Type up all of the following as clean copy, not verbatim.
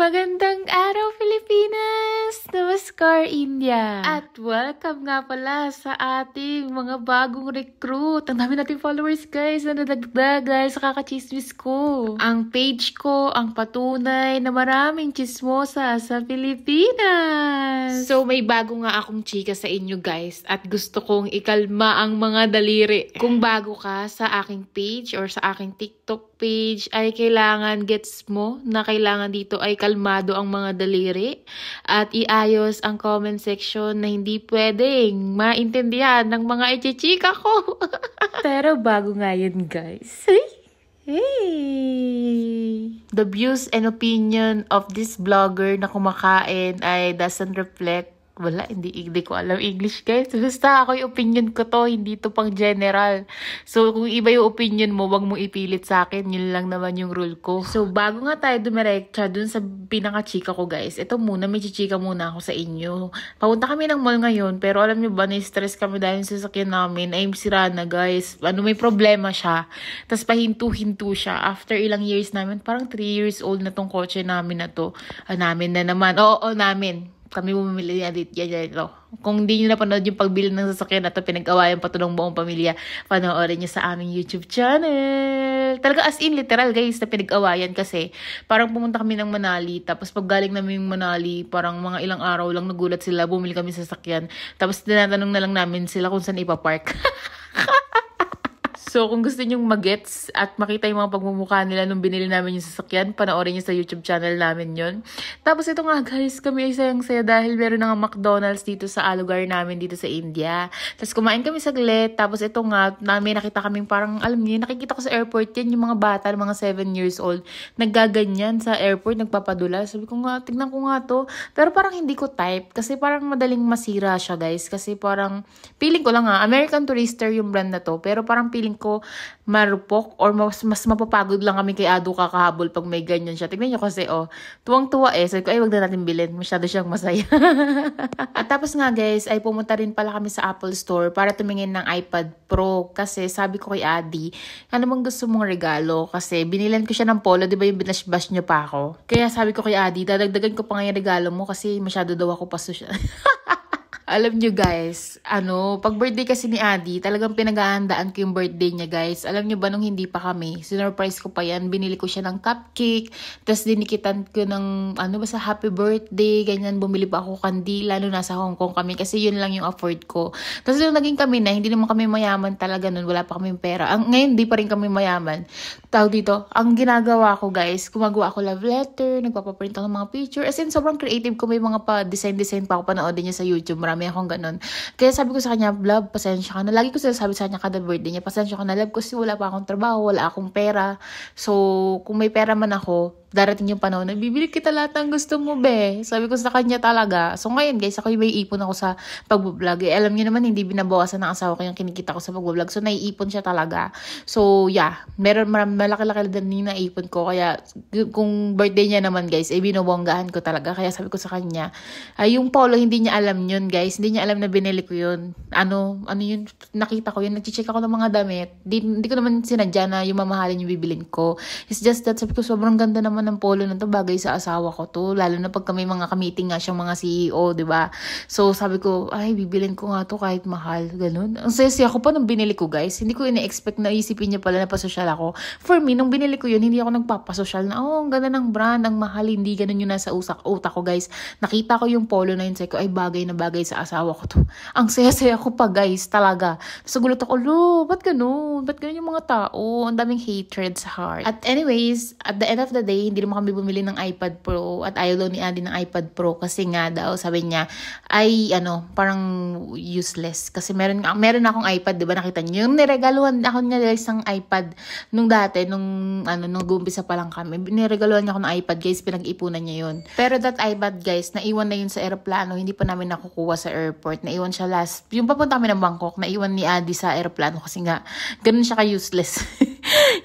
Magandang araw, Pilipinas! Namaskar, India! At welcome nga pala sa ating mga bagong recruit. Ang dami nating followers, guys, na nadagdag dahil sa kakachismis ko. Ang page ko ang patunay na maraming chismosa sa Pilipinas. So, may bago nga akong chika sa inyo, guys, at gusto kong ikalma ang mga daliri. Kung bago ka sa aking page or sa aking TikTok page, ay kailangan gets mo na kailangan dito ay kalmado ang mga daliri at iayos ang comment section na hindi pwedeng maintindihan ng mga ichichika ko. Pero bago nga yun, guys. Hey! The views and opinion of this vlogger na kumakain ay doesn't reflect. Wala, hindi ko alam English, guys. Basta ako yung opinion ko to, hindi to pang general. So, kung iba yung opinion mo, wag mo ipilit sa akin. Yun lang naman yung rule ko. So, bago nga tayo dumiretsa dun sa pinaka-chika ko, guys. Ito muna, may chichika muna ako sa inyo. Papunta kami ng mall ngayon, pero alam nyo ba, na-stress kami dahil sa sasakyan namin. Ay, sira na, guys. May problema siya. Tapos pahinto-hinto siya. After ilang years namin, parang 3 years old na tong kotse namin na to. Namin na naman. Oo, namin. Kami bumili ni Aditya dito. Kung hindi nyo napanood yung pagbili ng sasakyan na ito, pinag-awayan pa ito ng buong pamilya, panoorin nyo sa aming YouTube channel. Talaga as in, literal guys, na pinag-awayan kasi parang pumunta kami ng Manali, tapos pag galing namin yung Manali, parang mga ilang araw lang nagulat sila, bumili kami sa sasakyan. Tapos tinatanong na lang namin sila kung saan ipapark. So, kung gusto nyong magets at makita yung mga pagmumukha nila nung binili namin yung sasakyan, panoorin nyo sa YouTube channel namin yon. Tapos ito nga guys, kami ay sayang-saya dahil meron na nga McDonald's dito sa lugar namin dito sa India. Tapos kumain kami saglit, tapos ito nga, may nakita kaming parang, alam niyo, nakikita ko sa airport yan, yung mga bata, mga 7 years old, naggaganyan sa airport, nagpapadula. Sabi ko nga, tignan ko nga to. Pero parang hindi ko type, kasi parang madaling masira siya guys. Kasi parang, feeling ko lang American Tourister yung brand na to, pero parang feeling ko marupok or mas mapapagod lang kami kay Ado kakahabol pag may ganyan siya. Tignan nyo kasi, tuwang-tuwa Sabi ko, wag na natin bilhin. Masyado siyang masaya. At tapos nga guys, ay pumunta rin pala kami sa Apple Store para tumingin ng iPad Pro. Kasi sabi ko kay Adi, ano bang gusto mong regalo? Kasi binilan ko siya ng polo, di ba yung binash-bash nyo pa ako? Kaya sabi ko kay Adi, dadagdagan ko pa nga yung regalo mo kasi masyado daw ako pasosyal. Alam nyo guys, pag birthday kasi ni Adi, talagang pinag-aandaan ko yung birthday niya guys. Alam nyo ba nung hindi pa kami, sinurprise ko pa yan, binili ko siya ng cupcake, tapos dinikitan ko ng, basta happy birthday, ganyan, bumili pa ako kandila, nasa Hong Kong kami, kasi yun lang yung afford ko. Tapos nung naging kami na, hindi naman kami mayaman talaga nun, wala pa kami pera. Ngayon, hindi pa rin kami mayaman. Tawag dito, ang ginagawa ko guys, gumagawa ako love letter, nagpapaprint ako ng mga picture, as in sobrang creative ko, may mga pa-design pa ako panoodin niya sa YouTube, marami akong ganun. Kaya sabi ko sa kanya, love, pasensya ka na. Lagi ko sinasabi sa kanya kada birthday niya, pasensya ka na, love, kasi wala pa akong trabaho, wala akong pera. So, kung may pera man ako, darating yung panahon na bibili kita lahat ng gusto mo, be. Sabi ko sa kanya talaga. So, ngayon, guys, ako may ipon ako sa pag-vlog. Alam niyo naman, hindi binabawasan ng asawa ko yung kinikita ko sa pag-vlog. So, naiipon siya talaga. So, yeah. Meron malaki-laki din yung naipon ko. Kaya, kung birthday niya naman, guys, binubonggahan ko talaga. Kaya sabi ko sa kanya, yung polo, hindi niya alam yun, guys. Hindi niya alam na binili ko yun. Ano yun? Nakita ko yun. Nag-check ako ng mga damit. Hindi ko naman sinadya na yung mamahalin yung bibilin ko. It's just that, sabi ko, sobrang ganda naman ng polo na to, bagay sa asawa ko to, lalo na pag kami mga kamiting nga siyang mga CEO, diba? So, sabi ko, bibilin ko nga to kahit mahal, ganun. Ang saya ko pa nung binili ko, guys. Hindi ko ina-expect na isipin niya pala na pasosyal ako. For me, nung binili ko yun, hindi ako nagpapasosyal na, ang ganda ng brand, ang mahal, hindi ganun yun nasa utak ko, guys. Nakita ko yung polo na yun, sabi ko, bagay na bagay sa asawa ko to. Ang saya ko pa, guys, talaga. So, gulat ako, ba't ganun? Ba't ganun yung mga tao? Ang daming hatred sa heart. At anyways, at the end of the day, hindi naman kami bumili ng iPad Pro at ayaw daw ni Adi ng iPad Pro kasi nga daw sabi niya ay parang useless kasi meron akong iPad, 'di ba, nakita niyo yung niregaluhan ako niya guys ng iPad nung dati nung nag-uumpisa pa lang kami, niregaluhan niya ako ng iPad guys, pinag-ipunan niya yun. Pero that iPad guys, naiwan na yun sa eroplano, hindi pa namin nakukuha sa airport, naiwan siya last yung papunta kami ng Bangkok, naiwan ni Adi sa eroplano kasi nga ganun siya ka-useless.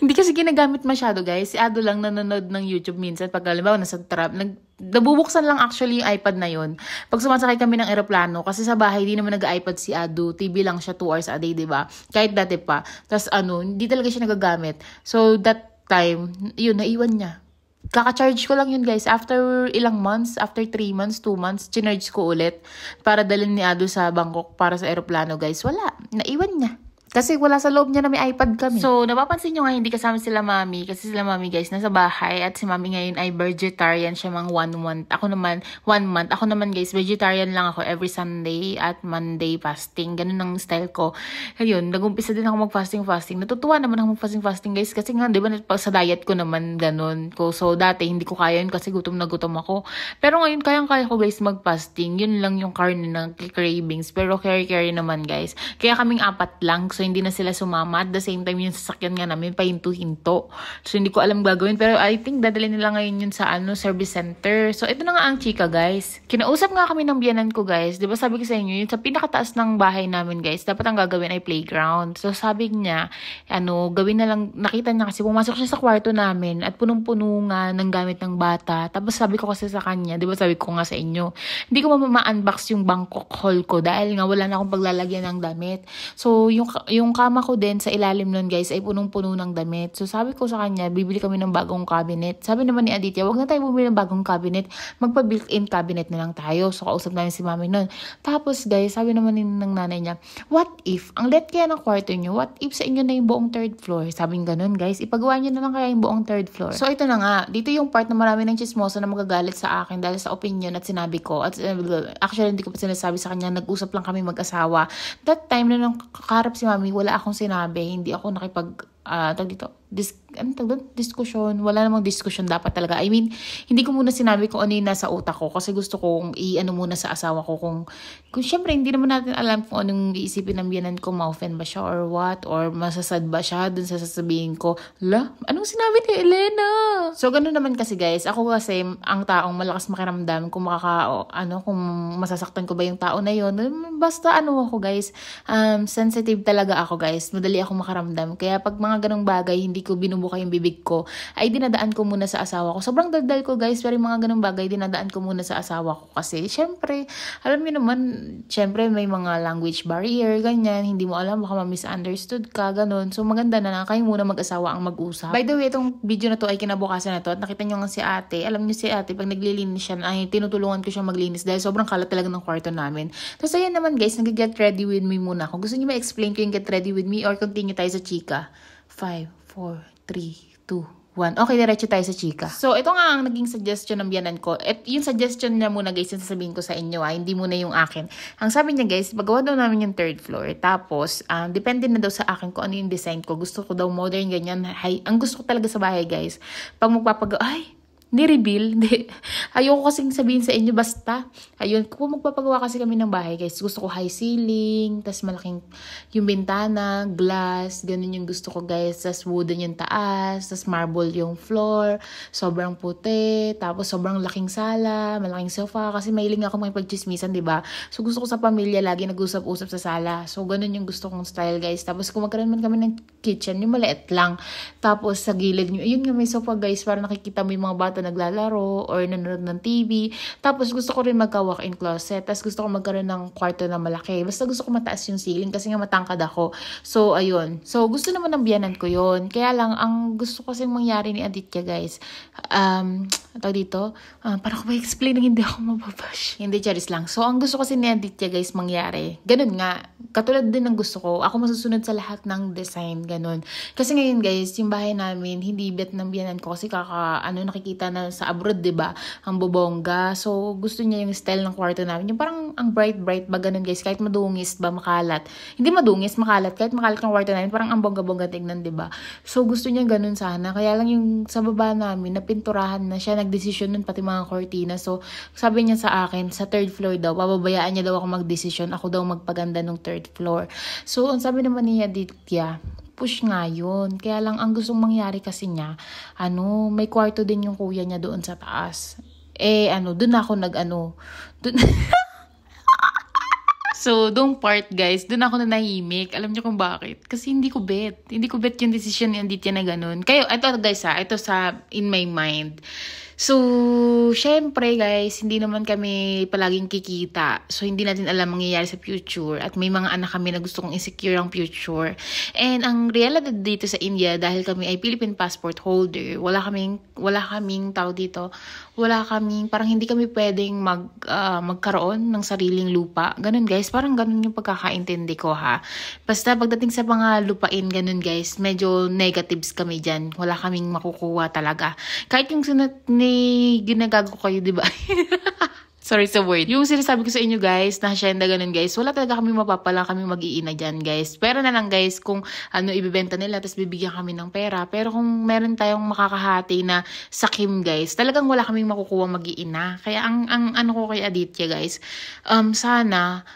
Hindi kasi ginagamit masyado guys. Si Ado lang nanonood ng YouTube minsan. Pag halimbawa nasa trap, nabubuksan lang actually yung iPad na yon. Pag sumasakay kami ng eroplano, kasi sa bahay di naman nag-iPad si Ado. TV lang siya 2 hours a day, diba? Kahit dati pa. Tapos hindi talaga siya nagagamit. So that time, yun, naiwan niya. Kaka-charge ko lang yun guys. After ilang months, after 3 months, 2 months, chinarge ko ulit para dalhin ni Ado sa Bangkok para sa eroplano guys. Wala, naiwan niya. Kasi wala sa loob niya na may iPad kami. So, napapansin nyo nga hindi kasama sila mami. Kasi sila mami guys, nasa bahay. At si mami ngayon ay vegetarian siya mga 1 month. Ako naman, 1 month. Ako naman guys, vegetarian lang ako every Sunday at Monday fasting. Ganun ang style ko. Ayun, nag-umpisa din ako mag-fasting. Natutuwa naman ako mag-fasting guys. Kasi nga, di ba, sa diet ko naman ganun ko. So, dati hindi ko kaya yun kasi gutom na gutom ako. Pero ngayon, kayang-kaya ko guys mag-fasting. Yun lang yung karne ng cravings. Pero carry naman guys. Kaya kaming 4 lang. So, hindi na sila sumama. At the same time, yung sasakyan nga namin, pahinto-hinto. So, hindi ko alam gagawin. Pero I think, dadali nila ngayon yun sa service center. So, ito na nga ang chika, guys. Kinausap nga kami ng biyanan ko, guys. Di ba sabi ko sa inyo, yun sa pinakataas ng bahay namin, guys, dapat ang gagawin ay playground. So, sabi niya, gawin na lang, nakita niya kasi pumasok siya sa kwarto namin at punong-puno nga ng gamit ng bata. Tapos sabi ko kasi sa kanya, di ba sabi ko nga sa inyo, hindi ko ma-unbox yung Bangkok haul ko dahil nga wala na akong paglalagyan ng damit. So, yung kama ko din sa ilalim nun guys ay punong-puno ng damit. So sabi ko sa kanya, bibili kami ng bagong cabinet. Sabi naman ni Aditya, wag na tayo bumili ng bagong cabinet. Magpa-built-in cabinet na lang tayo. So kausap namin si mami nun. Tapos guys, sabi naman ng nanay niya, what if, ang let kaya ng kwarto nyo, what if sa inyo na yung buong 3rd floor? Sabing ganun guys, ipagawa nyo na lang kaya yung buong 3rd floor. So ito na nga, dito yung part na marami ng chismosa na magagalit sa akin dahil sa opinion at sinabi ko. At actually hindi ko pa sinasabi sa kanya, nag-usap lang kami mag-asawa. That time na nang kakarap si mami, wala akong sinabi, hindi ako diskusyon. Wala namang diskusyon dapat talaga. I mean, hindi ko muna sinabi kung ano yung nasa utak ko kasi gusto kong muna sa asawa ko kung syempre hindi naman natin alam kung anong iisipin ng biyanan ko, ma-offend ba siya or what, or masasad ba siya dun sa sasabihin ko, anong sinabi ni Elena? So, ganun naman kasi guys, ako kasi ang taong malakas makiramdam kung kung masasaktan ko ba yung tao na yun. Basta ako guys, sensitive talaga ako guys. Madali ako makaramdam. Kaya pag mga ganong bagay, hindi ko binubuka yung bibig ko, ay dinadaan ko muna sa asawa ko. Sobrang daldal ko guys, pero yung mga ganong bagay, dinadaan ko muna sa asawa ko. Kasi, syempre, alam niyo naman, syempre may mga language barrier, ganyan, hindi mo alam, baka ma-misunderstood ka, ganun. So, maganda na kayo muna mag-asawa ang mag-usap. By the way, itong video na to ay kinabukasan na to, at nakita nyo nga si ate, alam niyo si ate, pag naglilinis siya, ay tinutulungan ko siya maglinis dahil sobrang kalat talaga ng kwarto namin. Tapos, ayan naman guys, nag-get ready with me muna. Kung gusto niyo ma-explain ko yung get ready with me or continue tayo sa chika. 5, 4, 3, 2, 1. Okay, diretso tayo sa chika. So, ito nga ang naging suggestion ng biyanan ko. At yung suggestion niya muna guys, yung sasabihin ko sa inyo, hindi muna yung akin. Ang sabi niya guys, magawa daw namin yung 3rd floor. Tapos, depende na daw sa akin kung ano yung design ko. Gusto ko daw modern, ganyan. Ang gusto ko talaga sa bahay guys, pag ni-reveal. Ayoko kasing sabihin sa inyo basta. Ayun, kung magpapagawa kasi kami ng bahay, guys, gusto ko high ceiling, tas malaking yung bintana, glass, ganun yung gusto ko, guys. Tas wooden yung taas, tas marble yung floor, sobrang puti, tapos sobrang laking sala, malaking sofa, kasi mahiling ako may pagchismisan, diba? So, gusto ko sa pamilya, lagi nag-usap-usap sa sala. So, ganun yung gusto kong style, guys. Tapos, kung magkaroon man kami ng kitchen, yung maliit lang. Tapos, sa gilid nyo, ayun nga, may sofa, guys, para nakikita mo yung mga bata naglalaro or nanonood ng TV. Tapos gusto ko rin magka-walk-in closet. Tapos gusto ko magkaroon ng kwarto na malaki. Basta gusto ko mataas yung ceiling kasi nga matangkad ako. So, ayun. So, gusto naman ng biyanan ko yun. Kaya lang, ang gusto kasi mangyari ni Aditya, guys, para ko ma-explain na hindi ako mababash. Hindi, charis lang. So, ang gusto kasi ni Aditya, guys, mangyari, ganun nga. Katulad din ng gusto ko. Ako masusunod sa lahat ng design, ganun. Kasi ngayon, guys, yung bahay namin, hindi bet ng biyanan ko kasi nakikita na sa abroad, diba? Ang bobongga. So, gusto niya yung style ng kwarto namin. Yung parang ang bright ba, ganun guys. Kahit madungis ba, makalat. Hindi madungis, makalat. Kahit makalat ng kwarto namin, parang ang bongga-bongga tignan, diba? So, gusto niya ganun sana. Kaya lang yung sa baba namin, napinturahan na siya. Nagdesisyon nun, pati mga kortina. So, sabi niya sa akin, sa 3rd floor daw, pababayaan niya daw ako magdesisyon. Ako daw magpaganda ng 3rd floor. So, ang sabi naman niya, Aditya, push nga yun. Kaya lang, ang gustong mangyari kasi niya, may kwarto din yung kuya niya doon sa taas. Doon ako doon. So, doong part, guys, doon ako na nahimik. Alam niyo kung bakit? Kasi hindi ko bet yung decision ni Aditya na ganun. Ito guys ito sa in my mind. So, syempre guys, hindi naman kami palaging kikita. So, hindi natin alam mangyayari sa future. At may mga anak kami na gusto kong insecure ang future. And ang realidad dito sa India, dahil kami ay Philippine passport holder, wala kaming tao dito. Wala kaming, parang hindi kami pwedeng magkaroon ng sariling lupa. Ganun guys, parang ganun yung pagkakaintindi ko ha. Basta pagdating sa mga lupain, ganun guys, medyo negatives kami dyan. Wala kaming makukuha talaga. Kahit yung ginagago kayo, di ba? Sorry sa word. Yung sinasabi ko sa inyo guys, na hacienda ganun guys, wala talaga kami mapapala kami mag-iina dyan guys. Pero na lang guys, kung ibibenta nila, tapos bibigyan kami ng pera. Pero kung meron tayong makakahati na sakim guys, talagang wala kaming makukuha mag-iina. Kaya ang ano ko kay Aditya guys, sana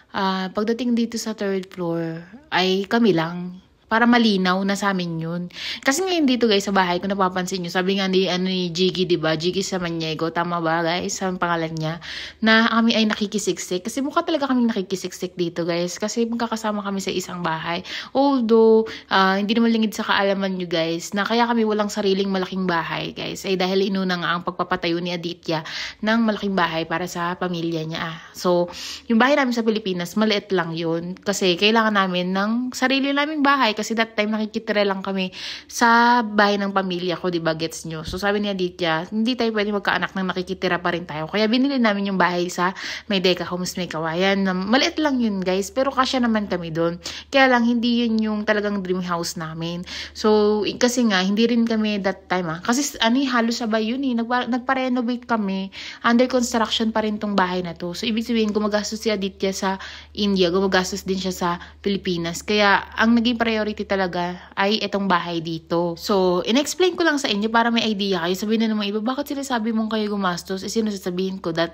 pagdating dito sa third floor, ay kami lang. Para malinaw na sa amin yun. Kasi ngayon dito guys, sa bahay, kung napapansin nyo, sabi nga ni Jiggy, diba? Jiggy Samaniego, tama ba guys? Ang pangalan niya. Na kami ay nakikisiksik. Kasi mukha talaga kami nakikisiksik dito guys. Kasi magkakasama kami sa isang bahay. Although, hindi naman lingid sa kaalaman nyo guys, na kaya kami walang sariling malaking bahay guys. Ay dahil inuna nga ang pagpapatayo ni Aditya ng malaking bahay para sa pamilya niya. So, yung bahay namin sa Pilipinas, maliit lang yun. Kasi kailangan namin ng sarili naming bahay. Kasi that time nakikitira lang kami sa bahay ng pamilya ko, diba, gets nyo? So sabi ni Aditya, hindi tayo pwede magkaanak nang nakikitira pa rin tayo. Kaya binili namin yung bahay sa Maydeka Homes, May Kawayan. Maliit lang yun guys, pero kasya naman kami doon. Kaya lang hindi yun yung talagang dream house namin. So kasi nga, hindi rin kami that time kasi halos sabay yun nagpa-renovate kami. Under construction pa rin tong bahay na to. So ibig sabihin, gumagastos si Aditya sa India, gumagastos din siya sa Pilipinas. Kaya ang naging priority talaga ay itong bahay dito. So, in-explain ko lang sa inyo para may idea kayo. Sabihin na naman iba, bakit sinasabi mong kayo gumastos? Sino sasabihin ko? That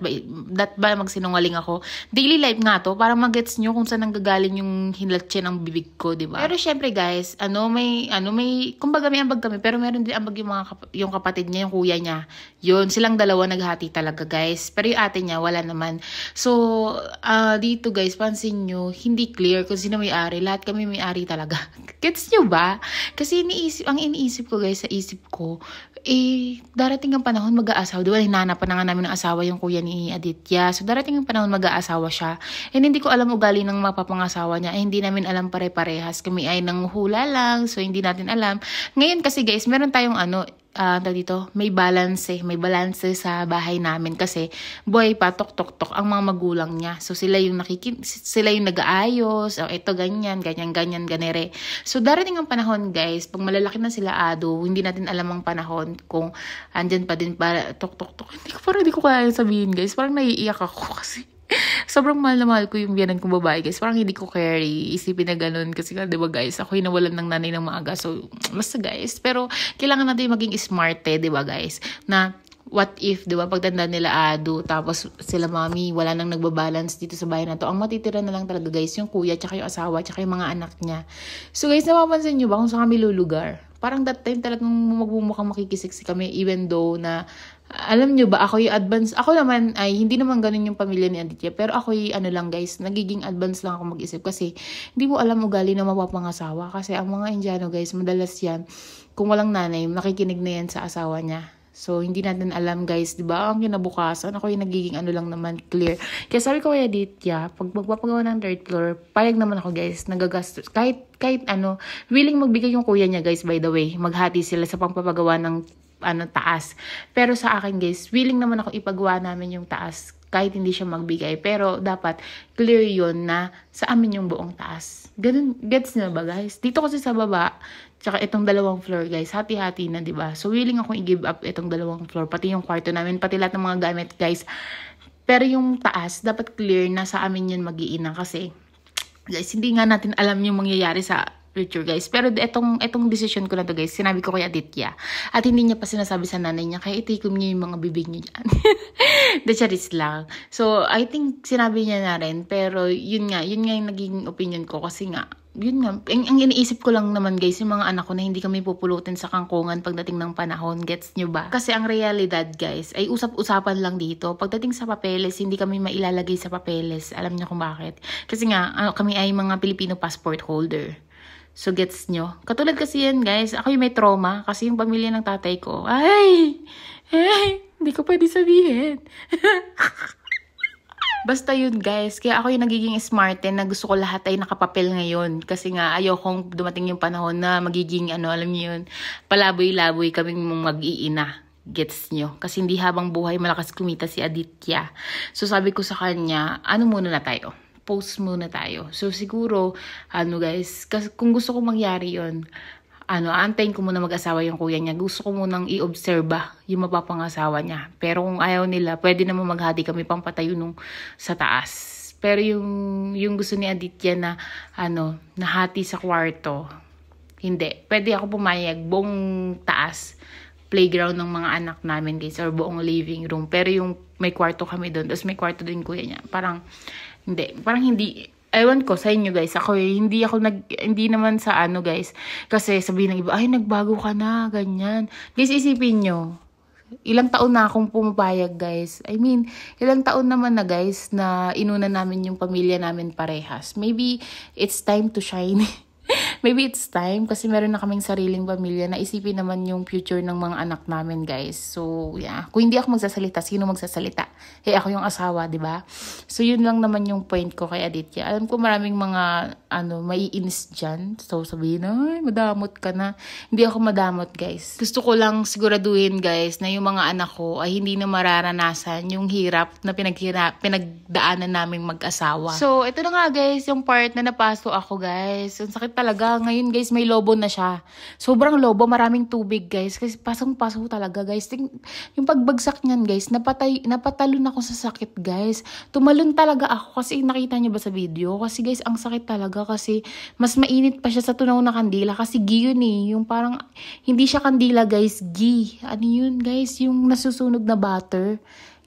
ba magsinungaling ako? Daily life nga to, para mag-gets nyo kung saan nanggagaling yung hinlatsin ng bibig ko, diba? Pero syempre guys, kumbaga may ambag kami, pero meron din ambag yung kapatid niya, yung kuya niya. Yun, silang dalawa naghati talaga guys. Pero yung ate niya, wala naman. So, dito guys, pansin nyo, hindi clear kung sino may-ari. Lahat kami may-ari talaga. Gets nyo ba? Kasi ang iniisip ko guys, sa isip ko, darating ang panahon mag-aasawa. Diba, hinanapan na nga namin ng asawa yung kuya ni Aditya. So, darating ang panahon mag-aasawa siya. And hindi ko alam ugali ng mapapangasawa niya. Hindi namin alam pare-parehas. Kami ay nanguhula lang. So, hindi natin alam. Ngayon kasi guys, meron tayong may balance sa bahay namin kasi boy pa tok ang mga magulang niya. So sila yung nag-aayos, ito ganyan ganere. So darating ang panahon guys, pag malalaki na sila hindi natin alam ang panahon kung andyan pa din para tok. Hindi ko kaya sabihin guys, parang naiiyak ako kasi sobrang mahal na mahal ko yung biyanan kong babae guys. Parang hindi ko carry isipin na ganun. Kasi nga diba guys, ako yung nawalan ng nanay ng maaga. So basta guys. Pero kailangan natin maging smart diba guys. Na what if, diba, pagtanda nila tapos sila mami, wala nang nagbabalance dito sa bahay na to. Ang matitira na lang talaga guys, yung kuya, tsaka yung asawa, tsaka yung mga anak niya. So guys, napapansin nyo ba kung saan kami lulugar? Parang that time talagang magmumukhang makikisiksi kami even though na alam nyo ba, ako yung advance. Ako naman ay hindi naman ganun yung pamilya ni Aditya. Pero ako yung lang guys, nagiging advance lang ako mag-isip. Kasi hindi mo alam ugali na mapapangasawa. Kasi ang mga Indiano guys, madalas yan, kung walang nanay, nakikinig na yan sa asawa niya. So, hindi natin alam guys, di ba? Ang kinabukasan, ako yung nagiging lang naman, clear. Kaya sabi ko kay Aditya, pag magpapagawa ng third floor, payag naman ako guys, nagagastos. Kahit willing magbigay yung kuya niya guys, by the way. Maghati sila sa pagpapagawa ng taas. Pero sa akin guys, willing naman ako ipagawa namin yung taas kahit hindi siya magbigay. Pero dapat clear yon na sa amin yung buong taas. Ganun, gets nyo ba guys? Dito kasi sa baba, tsaka itong 2 floor guys, hati-hati na, diba? So willing akong i-give up itong 2 floor, pati yung kwarto namin, pati lahat ng mga gamit guys. Pero yung taas, dapat clear na sa amin yun mag-iina kasi guys, hindi nga natin alam yung mangyayari sa future guys. Pero etong decision ko na to guys, sinabi ko kay Aditya. At hindi niya pa sinasabi sa nanay niya, kaya itikom niyo yung mga bibig niyo dyan. The charis lang. So, I think sinabi niya na rin. Pero yun nga yung naging opinion ko kasi nga, yun nga, ang iniisip ko lang naman guys, yung mga anak ko na hindi kami pupulutin sa kangkungan pagdating ng panahon, gets nyo ba? Kasi ang realidad guys, ay usap-usapan lang dito. Pagdating sa papeles, hindi kami mailalagay sa papeles. Alam niyo kung bakit? Kasi nga, kami ay mga Filipino passport holder. So, gets nyo? Katulad kasi yan, guys. Ako yung may trauma kasi yung pamilya ng tatay ko. Hindi ko pwede sabihin. Basta yun guys, kaya ako yung nagiging smarten na gusto ko lahat ay nakapapel ngayon. Kasi nga ayokong dumating yung panahon na magiging alam niyo yun, palaboy-laboy kaming mag-iina. Gets nyo? Kasi hindi habang buhay malakas kumita si Aditya. So sabi ko sa kanya, muna na tayo? Post muna tayo. So siguro, guys, kasi kung gusto ko mangyari yun, antayin ko muna mag-asawa yung kuya niya. Gusto ko munang i-obserba yung mapapangasawa niya. Pero kung ayaw nila, pwede naman maghati kami pampatayo nung sa taas. Pero yung gusto ni Aditya na, nahati sa kwarto, hindi. Pwede ako pumayag buong taas, playground ng mga anak namin guys, or buong living room. Pero yung may kwarto kami doon, tapos may kwarto din kuya niya. Parang hindi, ewan ko sa inyo guys, hindi naman sa guys, kasi sabihin ng iba, ay nagbago ka na, ganyan. Guys, isipin nyo, ilang taon na akong pumapayag guys. I mean, ilang taon naman na guys, na inuna namin yung pamilya namin parehas. Maybe, it's time to shine. Maybe it's time kasi meron na kaming sariling pamilya na isipin naman yung future ng mga anak namin guys. So yeah, kung hindi ako magsasalita, sino magsasalita? Ako yung asawa, di ba? So yun lang naman yung point ko kay Aditya. Alam ko maraming mga maiinis dyan. So sabihin, ay madamot ka na. Hindi ako madamot guys. Gusto ko lang siguraduhin guys na yung mga anak ko ay hindi na mararanasan yung hirap na pinagdaanan naming mag-asawa. So ito na nga guys, yung part na napaso ako guys. Ang sakit talaga. Ngayon guys, may lobo na siya. Sobrang lobo, maraming tubig guys. Kasi pasang-paso talaga guys. Yung pagbagsak niyan guys, napatalon ako sa sakit guys. Tumalon talaga ako kasi nakita niyo ba sa video? Kasi guys, ang sakit talaga kasi mas mainit pa siya sa tunaw na kandila. Kasi ghee yun eh. Yung parang, hindi siya kandila guys, ghee. Ano yun guys? Yung nasusunog na butter.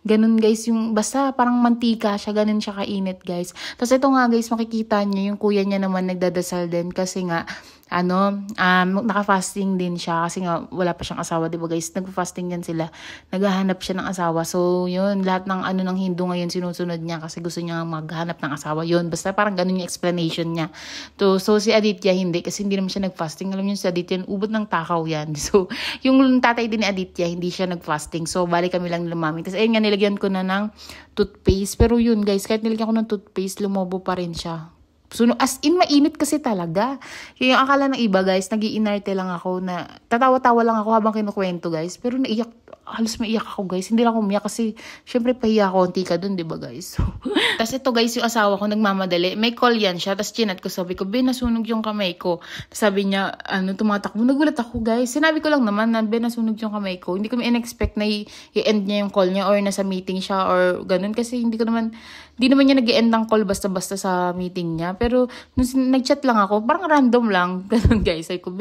Ganun guys, yung basta parang mantika siya, ganun siya kainit guys. Tapos ito nga guys, makikita niyo yung kuya niya naman nagdadasal din kasi nga naka-fasting din siya kasi nga wala pa siyang asawa, di ba guys? Nag-fasting yan sila. Naghahanap siya ng asawa. So, yun, lahat ng ng Hindu ngayon sinusunod niya kasi gusto niya maghanap ng asawa. Yun, basta parang ganun yung explanation niya. So si Aditya hindi kasi hindi naman siya nag-fasting. Alam niyo si Aditya, ubod ng takaw yan. So, yung tatay din ni Aditya, hindi siya nag-fasting. So, bali kami lang lumaming. Tapos, ayun nga, nilagyan ko na ng toothpaste. Pero yun guys, kahit nilagyan ko ng toothpaste, lumobo pa rin siya. So, as in, mainit kasi talaga. Yung akala ng iba, guys, nag-iinarte lang ako na, tatawa-tawa lang ako habang kinukwento, guys. Pero naiyak, halos maiyak ako, guys. Hindi lang ako umiyak kasi, syempre, pahiya konti ka dun, di ba, guys? So, tapos ito, guys, yung asawa ko, nagmamadali. May call yan siya, tapos chinat ko, sabi ko, nasunog yung kamay ko. Tapos sabi niya, tumatakbo. Nagulat ako, guys. Sinabi ko lang naman na, nasunog yung kamay ko. Hindi ko in-expect na i-end niya yung call niya or nasa meeting siya or ganun. Kasi hindi naman niya nag-i-end ng call basta-basta sa meeting niya. Pero, nung nag-chat lang ako, parang random lang. Ganun guys. Sabi ko,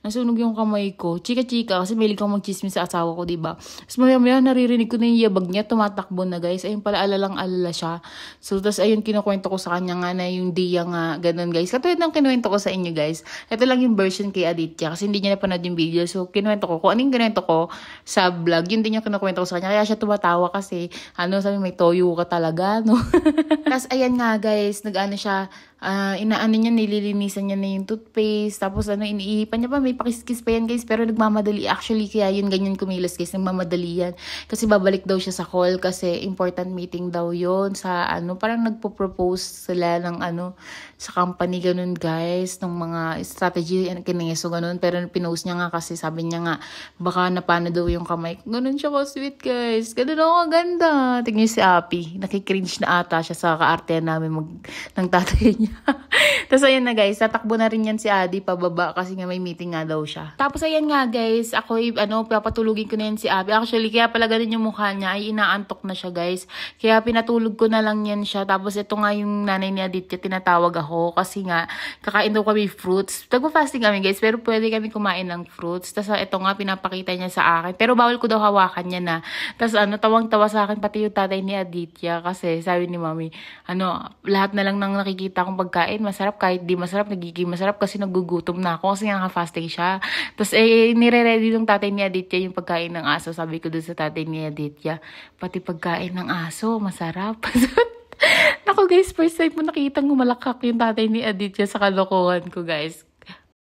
nasunog yung kamay ko. Chika-chika. Kasi may likang mag-chismis sa asawa ko, diba? Tapos maya-maya, naririnig ko na yung yabag niya. Tumatakbo na guys. Ayun pala, alalang-alala siya. So, tapos ayun, kinukwento ko sa kanya nga na yung dia nga. Ganun guys. Katulad ng kinuwento ko sa inyo guys. Ito lang yung version kay Aditya. Kasi hindi niya napanood yung video. So, kinuwento ko. Kung anong kinuwento ko sa vlog, yun din yung kinukwento ko sa kanya. Kaya siya tumatawa kasi, sabi, may toyo ka talaga, no? Tapos, ayan nga guys, siya, nililinisan niya na yung toothpaste, tapos iniipan niya pa, may pakiskis pa yan guys, pero nagmamadali, actually, kaya yun ganyan kumilos guys, nagmamadali yan, kasi babalik daw siya sa call, kasi important meeting daw yun, sa parang nagpo-propose sila ng sa company, ganun guys, ng mga strategy, kineso, ganun, pero pinost niya nga kasi, sabi niya nga, baka napano daw yung kamay, ganun siya ko sweet guys, ganun ako ganda, tingnan si Api, nakikringe na ata siya sa kaartehan namin ng tatay niya. Tapos ayan na guys, tatakbo na rin yan si Adi pababa kasi nga may meeting nga daw siya. Tapos ayan nga guys, ako papatulugin ko na yan si Abby. Actually, kaya pala ganun yung mukha niya, ay inaantok na siya guys. Kaya pinatulog ko na lang yan siya. Tapos ito nga yung nanay ni Aditya, tinatawag ako kasi nga kakain daw kami fruits. Nagpa-fasting kami guys, pero pwede kami kumain ng fruits. Tapos ito nga pinapakita niya sa akin. Pero bawal ko daw hawakan niya na. Tapos tawang-tawa sa akin pati yung tatay ni Aditya kasi sabi ni mami, lahat na lang nang nakikita kong pagkain, masarap, kahit di masarap, nagiging masarap kasi nagugutom na ako kasi nga naka-fasting siya. Tapos nire-ready ng tatay ni Aditya yung pagkain ng aso. Sabi ko dun sa tatay ni Aditya, pati pagkain ng aso, masarap. Naku guys, first time mo nakitang humalakak yung tatay ni Aditya sa kalokohan ko guys.